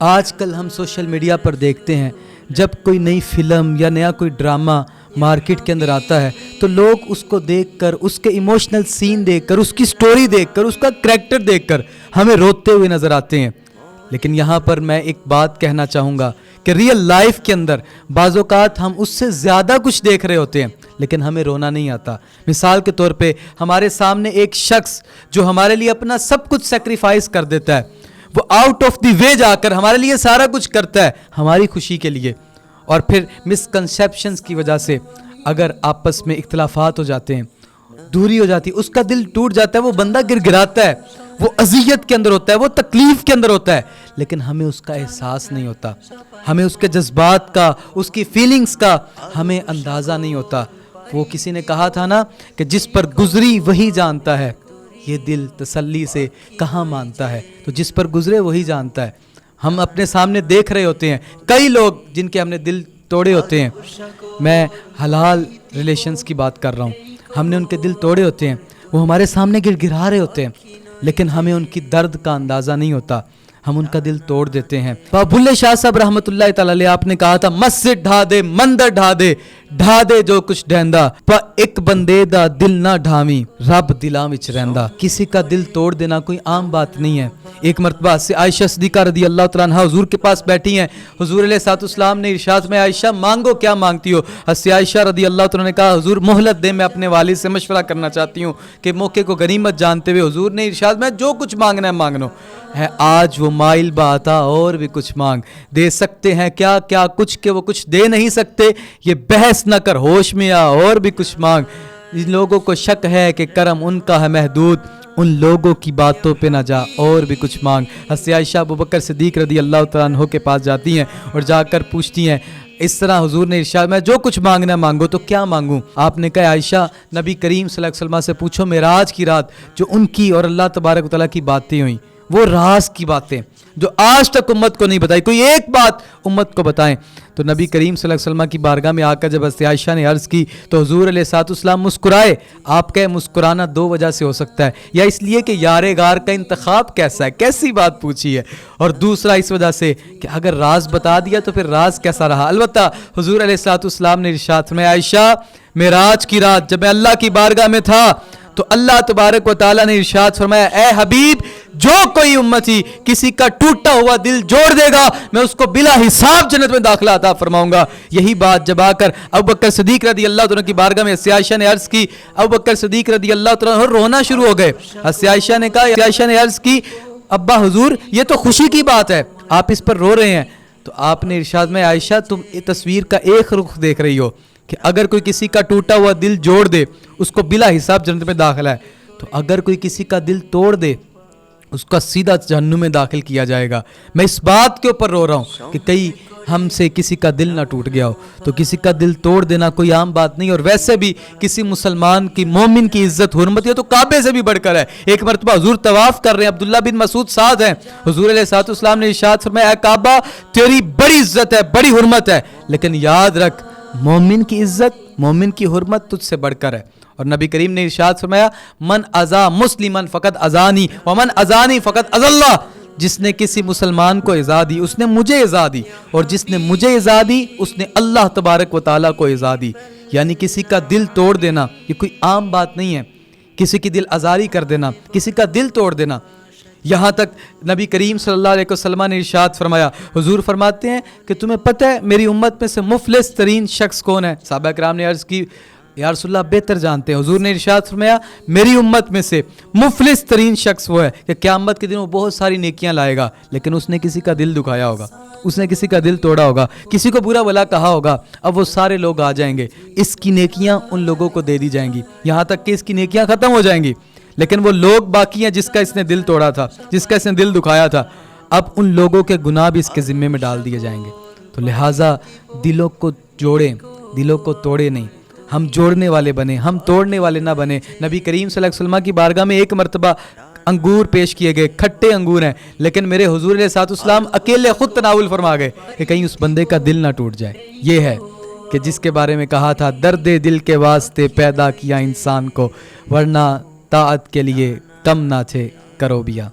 آج کل ہم سوشل میڈیا پر دیکھتے ہیں جب کوئی نئی فلم یا نیا کوئی ڈرامہ مارکیٹ کے اندر آتا ہے تو لوگ اس کو دیکھ کر، اس کے ایموشنل سین دیکھ کر، اس کی سٹوری دیکھ کر، اس کا کریکٹر دیکھ کر ہمیں روتے ہوئے نظر آتے ہیں۔ لیکن یہاں پر میں ایک بات کہنا چاہوں گا کہ ریئل لائف کے اندر بعض اوقات ہم اس سے زیادہ کچھ دیکھ رہے ہوتے ہیں لیکن ہمیں رونا نہیں آتا۔ مثال کے طور پہ ہمارے سامنے ایک شخص جو ہمارے لیے اپنا سب کچھ سیکریفائز کر دیتا ہے، وہ آؤٹ آف دی وے جا کر ہمارے لیے سارا کچھ کرتا ہے ہماری خوشی کے لیے، اور پھر مسکنسیپشنز کی وجہ سے اگر آپس میں اختلافات ہو جاتے ہیں، دوری ہو جاتی ہے، اس کا دل ٹوٹ جاتا ہے، وہ بندہ گر گراتا ہے، وہ اذیت کے اندر ہوتا ہے، وہ تکلیف کے اندر ہوتا ہے، لیکن ہمیں اس کا احساس نہیں ہوتا، ہمیں اس کے جذبات کا، اس کی فیلنگز کا ہمیں اندازہ نہیں ہوتا۔ وہ کسی نے کہا تھا نا کہ جس پر گزری وہی جانتا ہے، یہ دل تسلی سے کہاں مانتا ہے، تو جس پر گزرے وہی جانتا ہے۔ ہم اپنے سامنے دیکھ رہے ہوتے ہیں کئی لوگ جن کے ہم نے دل توڑے ہوتے ہیں، میں حلال ریلیشنز کی بات کر رہا ہوں، ہم نے ان کے دل توڑے ہوتے ہیں، وہ ہمارے سامنے گر گرا رہے ہوتے ہیں لیکن ہمیں ان کی درد کا اندازہ نہیں ہوتا، ہم ان کا دل توڑ دیتے ہیں۔ بلے شاہ صاحب رحمۃ اللہ تعالی علیہ آپ نے کہا تھا، مسجد ڈھا دے مندر ڈھا دے جو کچھ ڈھیندا، پر ایک بندے دا دل نہ ڈھاویں رب دلاں وچ رہندا۔ کسی کا دل توڑ دینا کوئی عام بات نہیں ہے۔ ایک مرتبہ سے عائشہ صدیقہ رضی اللہ تعالیٰ عنہا حضور کے پاس بیٹھی ہیں، حضور علیہ الصلوۃ والسلام نے ارشاد میں عائشہ مانگو، کیا مانگتی ہو؟ حضرت عائشہ رضی اللہ تعالیٰ نے کہا حضور مہلت دے، میں اپنے والد سے مشورہ کرنا چاہتی ہوں کہ موقع کو غنیمت جانتے ہوئے حضور نے ارشاد میں جو کچھ مانگنا ہے مانگنو ہے، آج وہ مائل باتا اور بھی کچھ مانگ، دے سکتے ہیں کیا کیا کچھ کہ وہ کچھ دے نہیں سکتے، یہ بحث نہ کر ہوش میں آ اور بھی کچھ مانگ۔ جن لوگوں کو شک ہے کہ کرم ان کا ہے محدود، ان لوگوں کی باتوں پہ نہ جا اور بھی کچھ مانگ۔ حضرت عائشہ ابوبکر صدیق رضی اللہ تعالیٰ عنہ کے پاس جاتی ہیں اور جا کر پوچھتی ہیں، اس طرح حضور نے ارشاد میں جو کچھ مانگنا مانگو، تو کیا مانگوں؟ آپ نے کہا عائشہ نبی کریم صلی اللہ علیہ وسلم سے پوچھو معراج کی رات جو ان کی اور اللہ تبارک و تعالیٰ کی باتیں ہوئیں، وہ راز کی باتیں جو آج تک امت کو نہیں بتائی، کوئی ایک بات امت کو بتائیں۔ تو نبی کریم صلی اللہ علیہ وسلم کی بارگاہ میں آ کر جب حضرت عائشہ نے عرض کی تو حضور علیہ الصلوۃ والسلام مسکرائے۔ آپ کا مسکرانا دو وجہ سے ہو سکتا ہے، یا اس لیے کہ یار غار کا انتخاب کیسا ہے، کیسی بات پوچھی ہے، اور دوسرا اس وجہ سے کہ اگر راز بتا دیا تو پھر راز کیسا رہا۔ البتہ حضور علیہ الصلوۃ والسلام نے ارشاد فرمایا عائشہ معراج کی رات جب میں اللہ کی بارگاہ میں تھا تو اللہ تبارک و تعالیٰ نے ارشاد فرمایا اے حبیب جو کوئی امتی کسی کا ٹوٹا ہوا دل جوڑ دے گا میں اس کو بلا حساب جنت میں داخلہ عطا فرماؤں گا۔ یہی بات جب آ کر ابوبکر صدیق رضی اللہ تعالیٰ کی بارگاہ میں عائشہ نے عرض کی، ابوبکر صدیق رضی اللہ تعالیٰ رونا شروع ہو گئے۔ عائشہ نے کہا، عائشہ نے عرض کی ابا حضور یہ تو خوشی کی بات ہے، آپ اس پر رو رہے ہیں۔ تو آپ نے ارشاد میں عائشہ تم تصویر کا ایک رخ دیکھ رہی ہو کہ اگر کوئی کسی کا ٹوٹا ہوا دل جوڑ دے اس کو بلا حساب جنت میں داخلہ ہے، تو اگر کوئی کسی کا دل توڑ دے اس کا سیدھا جہنم میں داخل کیا جائے گا۔ میں اس بات کے اوپر رو رہا ہوں کہ کئی ہم سے کسی کا دل نہ ٹوٹ گیا ہو، تو کسی کا دل توڑ دینا کوئی عام بات نہیں، اور ویسے بھی کسی مسلمان کی مومن کی عزت حرمت یہ تو کعبے سے بھی بڑھ کر ہے۔ ایک مرتبہ حضور طواف کر رہے ہیں، عبداللہ بن مسعود ساتھ ہیں، حضور علیہ الصلوۃ والسلام نے ارشاد فرمایا اے کعبہ تیری بڑی عزت ہے، بڑی حرمت ہے، لیکن یاد رکھ مومن کی عزت، مومن کی حرمت تجھ سے بڑھ کر ہے۔ اور نبی کریم نے ارشاد فرمایا من اذا مسلمن فقط اذانی ومن اذانی فقط اذى اللہ، جس نے کسی مسلمان کو ایذا دی اس نے مجھے ایذا دی، اور جس نے مجھے ایذا دی اس نے اللہ تبارک و تعالیٰ کو ایذا دی۔ یعنی کسی کا دل توڑ دینا یہ کوئی عام بات نہیں ہے، کسی کی دل آزاری کر دینا، کسی کا دل توڑ دینا۔ یہاں تک نبی کریم صلی اللہ علیہ وسلم نے ارشاد فرمایا، حضور فرماتے ہیں کہ تمہیں پتہ ہے میری امت میں سے مفلس ترین شخص کون ہے؟ صحابہ کرام نے عرض کی یا رسول اللہ بہتر جانتے ہیں۔ حضور نے ارشاد فرمایا میری امت میں سے مفلس ترین شخص وہ ہے کہ قیامت کے دن وہ بہت ساری نیکیاں لائے گا لیکن اس نے کسی کا دل دکھایا ہوگا، اس نے کسی کا دل توڑا ہوگا، کسی کو برا بھلا کہا ہوگا۔ اب وہ سارے لوگ آ جائیں گے، اس کی نیکیاں ان لوگوں کو دے دی جائیں گی، یہاں تک کہ اس کی نیکیاں ختم ہو جائیں گی، لیکن وہ لوگ باقی ہیں جس کا اس نے دل توڑا تھا، جس کا اس نے دل دکھایا تھا، اب ان لوگوں کے گناہ بھی اس کے ذمے میں ڈال دیے جائیں گے۔ تو لہٰذا دلوں کو جوڑیں، دلوں کو توڑے نہیں، ہم جوڑنے والے بنے، ہم توڑنے والے نہ بنے۔ نبی کریم صلی اللہ علیہ وسلم کی بارگاہ میں ایک مرتبہ انگور پیش کیے گئے، کھٹے انگور ہیں، لیکن میرے حضور علیہ الصلوۃ والسلام اکیلے خود تناول فرما گئے کہ کہیں اس بندے کا دل نہ ٹوٹ جائے۔ یہ ہے کہ جس کے بارے میں کہا تھا درد دل کے واسطے پیدا کیا انسان کو، ورنہ طاعت کے لیے کم نہ تھے کرو بیا۔